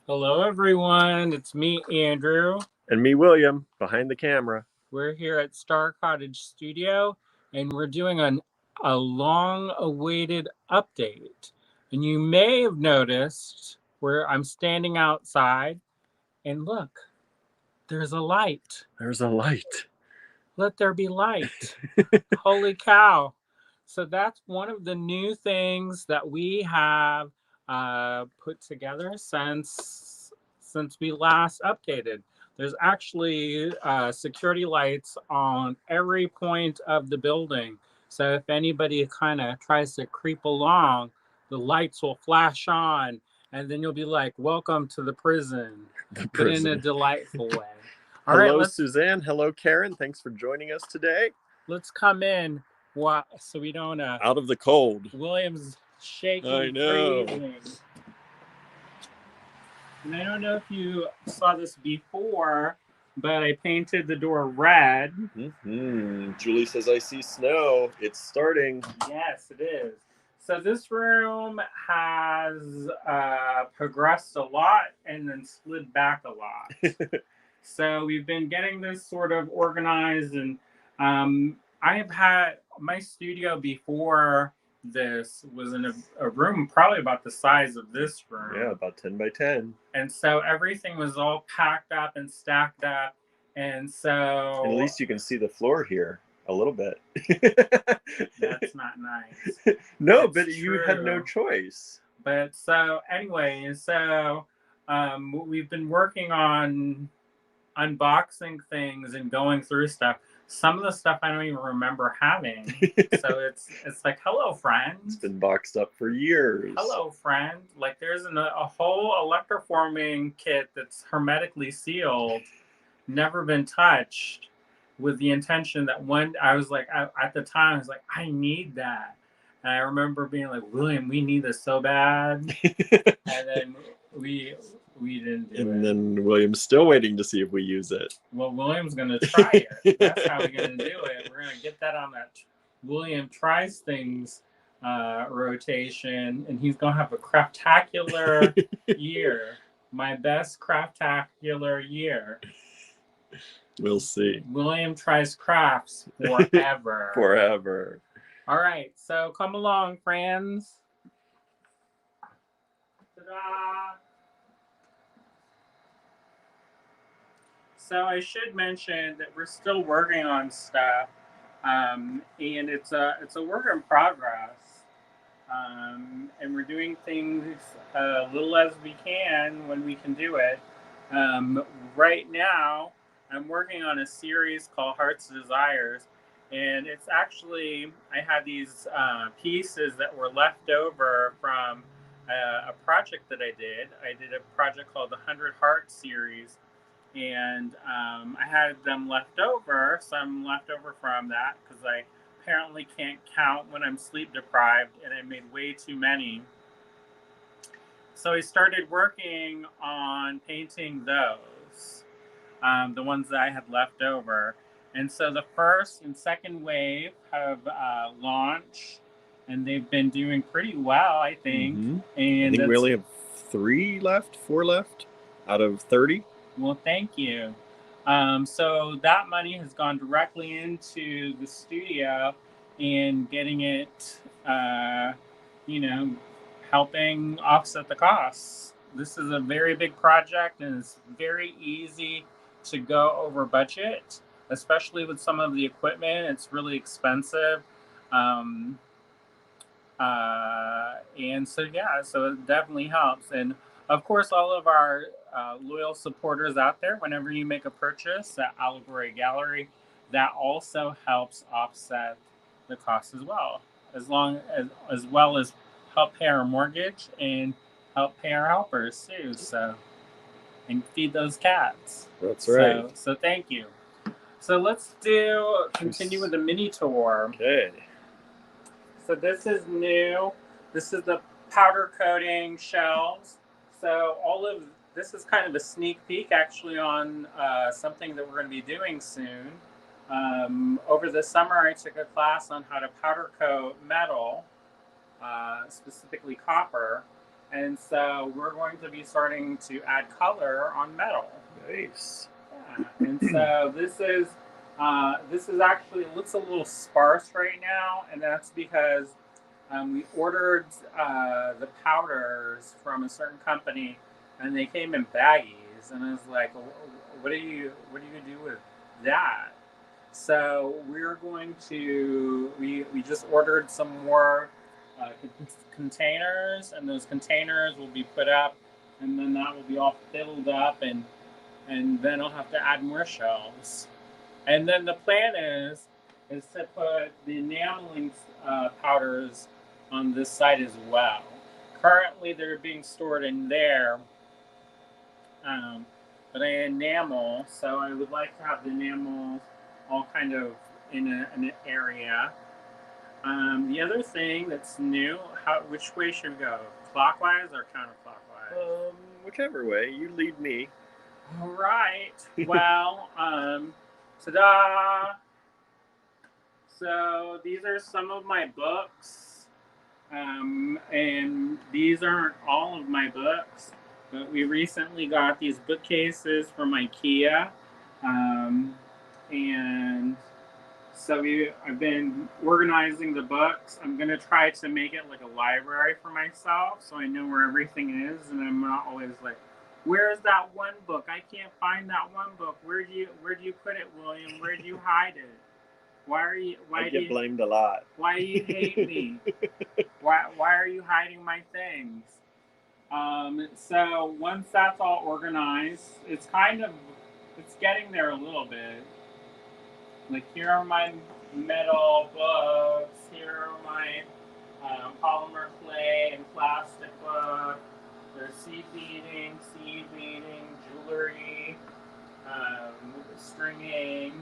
Hello, everyone. It's me, Andrew. And me, William, behind the camera. We're here at Star Cottage Studio, and we're doing a long-awaited update. And you may have noticed where I'm standing outside, and look, there's a light. There's a light. Let there be light. Holy cow. So that's one of the new things that we have put together since we last updated. There's actually security lights on every point of the building. So if anybody kind of tries to creep along, the lights will flash on, and then you'll be like, "Welcome to the prison," but in a delightful way. All right, Hello, Suzanne. Hello, Karen. Thanks for joining us today. let's come in. So we don't Out of the cold. William's shaking, I know. freezing. And I don't know if you saw this before, but I painted the door red. Julie says, I see snow. It's starting. Yes, it is. So this room has progressed a lot and then slid back a lot. So we've been getting this sort of organized, and I have had my studio before this was in a room probably about the size of this room. Yeah, about 10 by 10. And so everything was all packed up and stacked up. And so... At least you can see the floor here a little bit. That's not nice. No, but you had no choice. But so anyway, so we've been working on unboxing things and going through stuff. Some of the stuff I don't even remember having. So it's like, hello, friend. It's been boxed up for years. Hello, friend. Like there's a whole electroforming kit that's hermetically sealed, never been touched, with the intention that when I was like, at the time, I was like, I need that. And I remember being like, William, we need this so bad. And then we didn't do it. And then William's still waiting to see if we use it. Well, William's going to try it. That's how we're going to do it. We're going to get that on that William Tries Things rotation, and he's going to have a craftacular year. My best craftacular year. We'll see. William Tries Crafts forever. Forever. All right, so come along, friends. Ta-da! So I should mention that we're still working on stuff, and it's a work in progress, and we're doing things little as we can when we can do it. Right now, I'm working on a series called Heart's Desires, and it's actually I had these pieces that were left over from a project that I did. I did a project called the 100 Heart series. And I had them left over, some left over from that, because I apparently can't count when I'm sleep deprived, and I made way too many. So I started working on painting those, the ones that I had left over. And so the first and second wave have launched, and they've been doing pretty well, I think. Mm-hmm. And I think we only have 4 left out of 30. Well, thank you. So that money has gone directly into the studio and getting it, helping offset the costs. This is a very big project, and it's very easy to go over budget, especially with some of the equipment. It's really expensive. And so it definitely helps. And of course, all of our loyal supporters out there, whenever you make a purchase at Allegory Gallery, that also helps offset the cost as well, as well as help pay our mortgage and help pay our helpers too. So, and feed those cats. That's right. So thank you. So let's continue with the mini tour. Okay. So this is new. This is the powder coating shelves. So this is kind of a sneak peek actually on something that we're going to be doing soon. Over the summer, I took a class on how to powder coat metal, specifically copper. And so we're going to be starting to add color on metal. Nice. Yeah. And so this is actually looks a little sparse right now, and that's because we ordered the powders from a certain company, and they came in baggies, and I was like, what are you gonna do with that?" So we're going to we just ordered some more containers, and those containers will be put up, and then that will be all filled up, and then I'll have to add more shelves. And then the plan is to put the enameling powders on this side as well. Currently, they're being stored in there, um, but I enamel, so I would like to have the enamels all kind of in an area. The other thing that's new, which way should we go? Clockwise or counterclockwise? Whichever way, you lead me. All right. Well, ta-da! So these are some of my books, and these aren't all of my books, but we recently got these bookcases from IKEA, um, and so I've been organizing the books. I'm gonna try to make it like a library for myself, so I know where everything is, and I'm not always like, "Where's that one book? I can't find that one book. Where do you put it, William? Where do you hide it? I Why do get you blamed a lot. why do you hate me? Why are you hiding my things?" So once that's all organized, it's getting there a little bit. Like, here are my metal books. Here are my polymer clay and plastic book. There's seed beading, jewelry, stringing.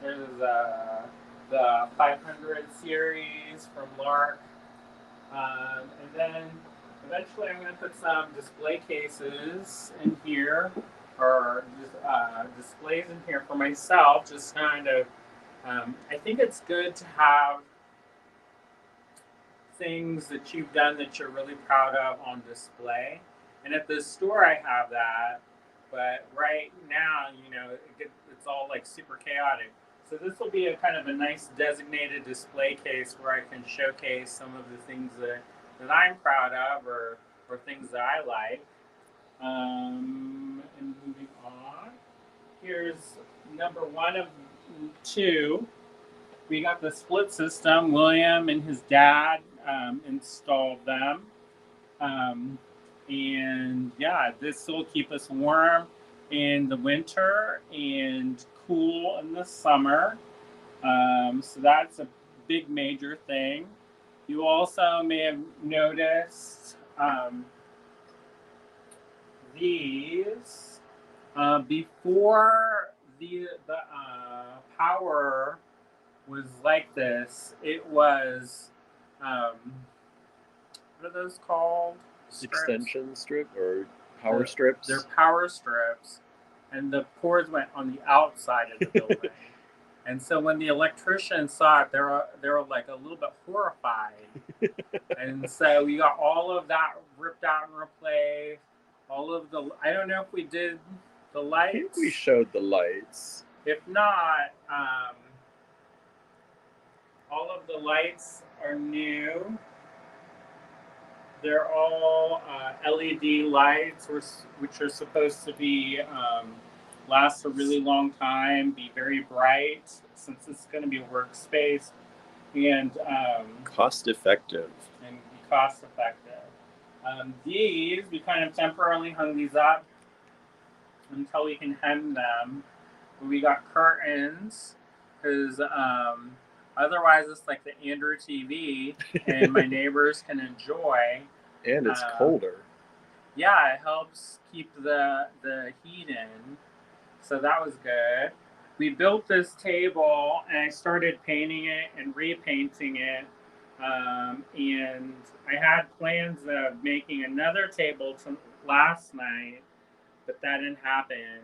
There's the 500 series from Lark. And then eventually I'm going to put some display cases in here, or displays in here for myself, just kind of, I think it's good to have things that you've done that you're really proud of on display. And at the store, I have that, but right now, it's all like super chaotic. So this will be a kind of a nice designated display case where I can showcase some of the things that I'm proud of, or things that I like. And moving on, here's number one of two. We got the split system. William and his dad installed them. Um, and yeah, this will keep us warm in the winter and cool in the summer. So that's a big major thing. You also may have noticed these before the power was like this. It was um, what are those called? Strips? Extension strip or power strips? They're power strips, and the cords went on the outside of the building. And so when the electricians saw it, they were like a little bit horrified. And so we got all of that ripped out and replaced. All of the, I don't know if we did the lights. I think we showed the lights. If not, all of the lights are new. They're all LED lights, which are supposed to be last a really long time, be very bright, since it's going to be a workspace, and cost effective. And be cost effective. These, we kind of temporarily hung these up until we can hem them. We got curtains, because otherwise it's like the Andrew TV, and my neighbors can enjoy. And it's colder. Yeah, it helps keep the heat in. So that was good. We built this table, and I started painting it and repainting it. And I had plans of making another table last night, but that didn't happen.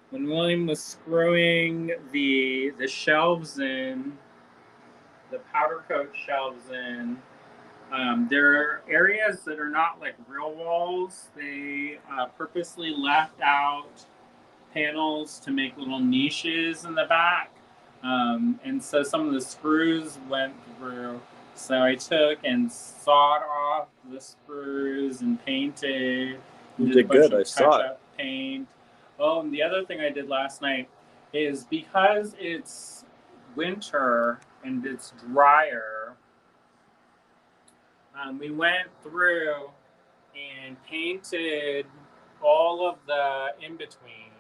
When William was screwing the shelves in, the powder coat shelves in, There are areas that are not like real walls. They purposely left out panels to make little niches in the back. And so some of the screws went through. So I took and sawed off the screws and painted, You did a did bunch good. I of saw touch it. up paint. Oh, and the other thing I did last night is because it's winter and it's drier, we went through and painted all of the in between.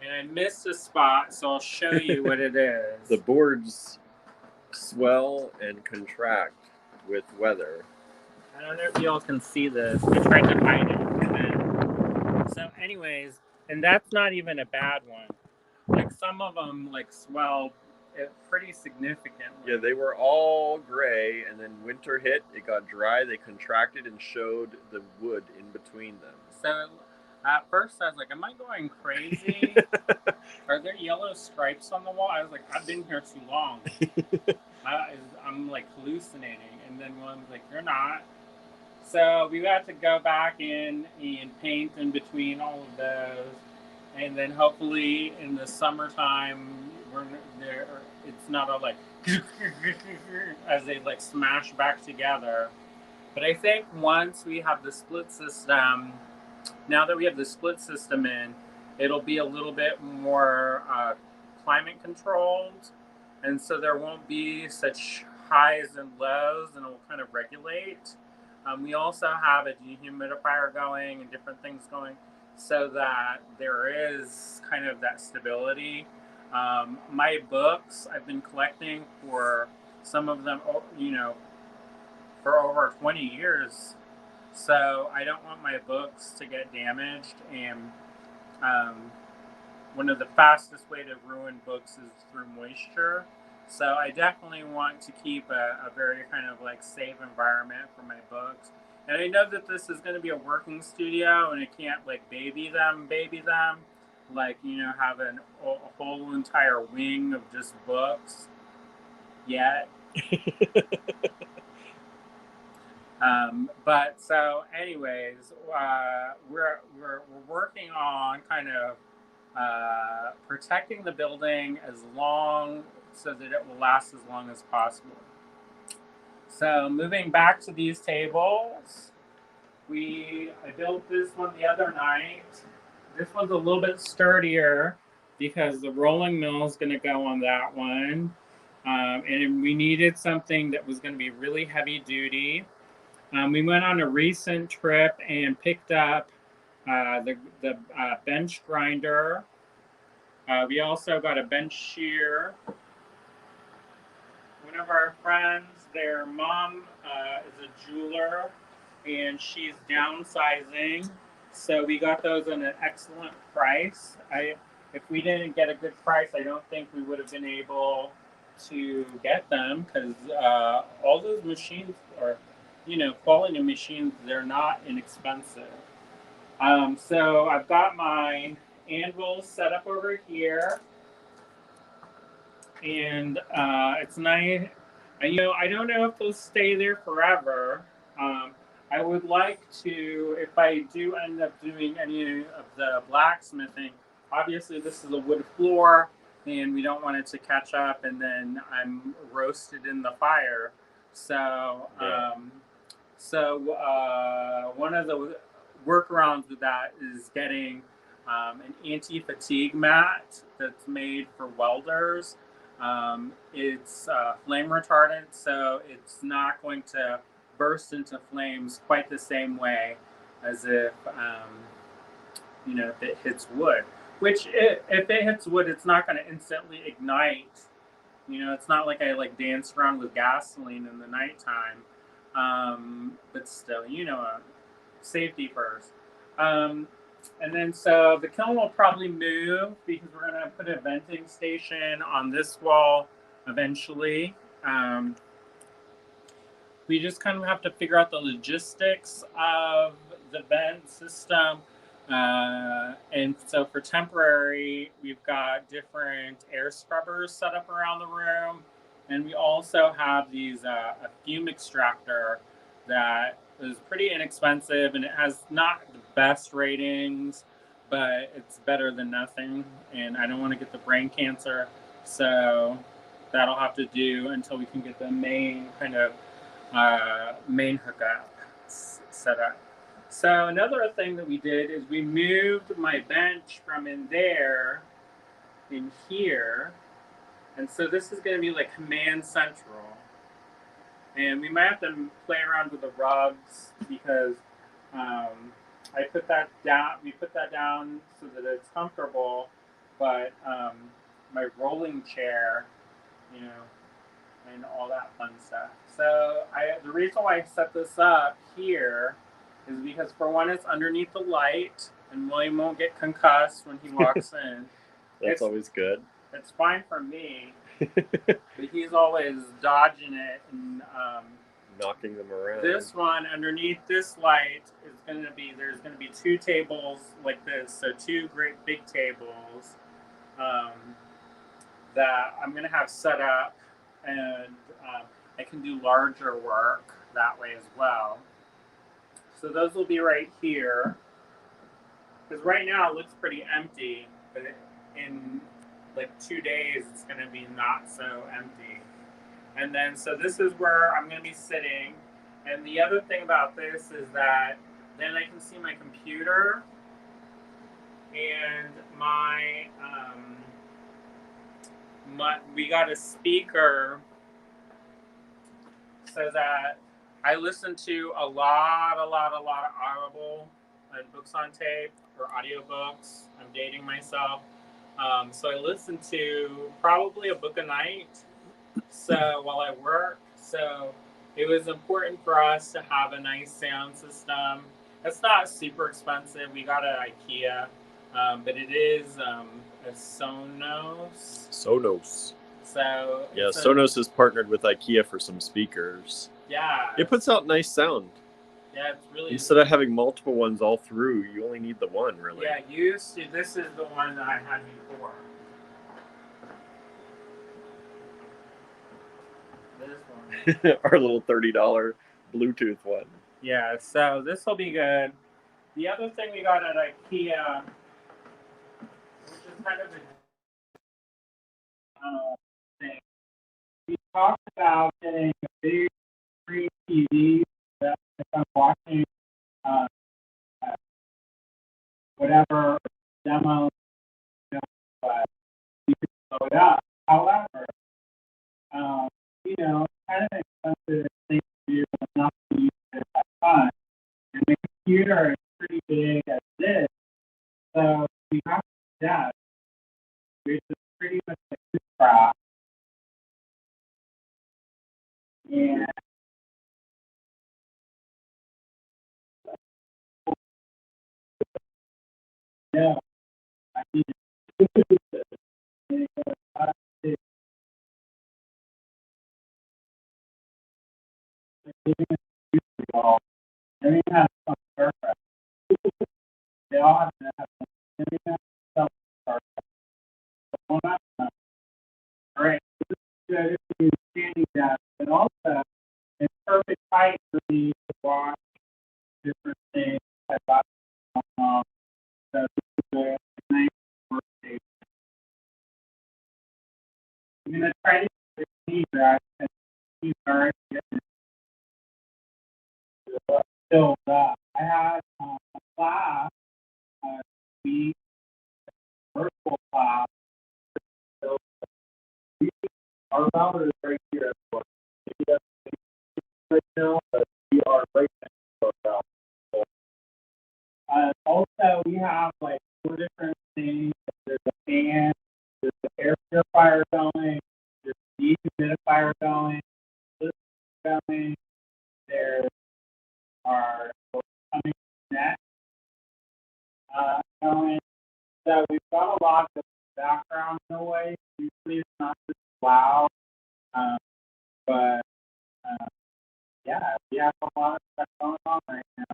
And I missed a spot, so I'll show you what it is. The boards swell and contract with weather. I don't know if y'all can see this. I tried to hide it. So, anyways, and that's not even a bad one. Like some of them, like swell pretty significantly. Yeah, they were all gray, and then winter hit. It got dry. They contracted and showed the wood in between them. So at first I was like, am I going crazy? Are there yellow stripes on the wall? I was like, I've been here too long. I'm like hallucinating. And then one was like, you're not. So we had to go back in and paint in between all of those. And then hopefully in the summertime, we're there. It's not all like as they like smash back together. But I think once we have the split system, now that we have the split system in, it'll be a little bit more climate controlled, and so there won't be such highs and lows, and it'll kind of regulate. We also have a dehumidifier going and different things going, so that there is kind of that stability. My books I've been collecting for some of them, for over 20 years. So I don't want my books to get damaged, and one of the fastest way to ruin books is through moisture. So I definitely want to keep a very kind of like safe environment for my books. And I know that this is going to be a working studio, and I can't like baby them, like have a whole entire wing of just books yet. But so, anyways, we're working on kind of protecting the building as long so that it will last as long as possible. So, moving back to these tables, I built this one the other night. This one's a little bit sturdier because the rolling mill is going to go on that one, and we needed something that was going to be really heavy duty. We went on a recent trip and picked up the bench grinder. We also got a bench shear. One of our friends, their mom is a jeweler, and she's downsizing. So we got those at an excellent price. If we didn't get a good price, I don't think we would have been able to get them, because all those machines are, quality machines, they're not inexpensive. So I've got my anvils set up over here, and it's nice. I don't know if they'll stay there forever. I would like to, if I do end up doing any of the blacksmithing, obviously this is a wood floor, and we don't want it to catch up and then I'm roasted in the fire. So, one of the workarounds with that is getting an anti-fatigue mat that's made for welders. It's flame retardant, so it's not going to burst into flames quite the same way as if if it hits wood. Which, if it hits wood, it's not going to instantly ignite. It's not like I like danced around with gasoline in the nighttime. But still, safety first. And then so the kiln will probably move because we're going to put a venting station on this wall eventually. We just kind of have to figure out the logistics of the vent system. And so for temporary, we've got different air scrubbers set up around the room. And we also have these a fume extractor that is pretty inexpensive and it has not the best ratings, but it's better than nothing. And I don't want to get the brain cancer, so that'll have to do until we can get the main kind of main hookup set up. So another thing that we did is we moved my bench from in there in here, and so this is going to be like command central. And we might have to play around with the rugs because I put that down. We put that down so that it's comfortable, but my rolling chair, you know, and all that fun stuff. So the reason why I set this up here is because for one, it's underneath the light, and William won't get concussed when he walks in. That's It's always good. it's fine for me, but he's always dodging it. And knocking them around. this one underneath this light is going to be there's going to be two tables like this, so two great big tables um, that I'm going to have set up, and I can do larger work that way as well. So those will be right here, because right now it looks pretty empty, but in like 2 days it's going to be not so empty. And then, so this is where I'm going to be sitting. And the other thing about this is that then I can see my computer and we got a speaker so that I listen to a lot of Audible and books on tape or audiobooks. I'm dating myself. So I listen to probably a book a night so while I work. So it was important for us to have a nice sound system. It's not super expensive. We got it at IKEA, but it is a Sonos. Sonos. So yeah, Sonos is partnered with IKEA for some speakers. Yeah, it puts out nice sound. Yeah, it's really instead of having multiple ones all through, you only need the one, really. Yeah, this is the one that I had before. This one. Our little $30 Bluetooth one. Yeah, so this will be good. The other thing we got at IKEA, which is kind of a thing, we talked about getting a big screen TV that if I'm watching uh, whatever demo, but you can blow it up. However, kind of expensive thing to do and not to use it at fun. And the computer is pretty big as this, so we have to desk, which is pretty much like this crap. And no, I need to everything has some purpose. They all have to have everything has some purpose. Well, that's not great. This is good if you're standing desk, but also it's perfect height for me to watch different things. I got so this is a nice workstation. I'm gonna try to get the feedback and see where I get it. So I had a class, we virtual class. So our router is right here. Maybe that's right now, but we are right next to our router. So, also, we have like 4 different things. There's a fan, there's the air purifier going, there's the dehumidifier going, this is going, there are coming next going. So we've got a lot of background noise. Usually it's not this loud, um, but yeah, we have a lot of stuff going on right now.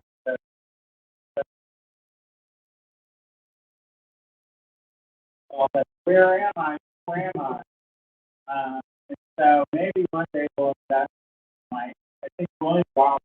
But where am I? Where am I? So maybe one day we'll invest. I think the only problem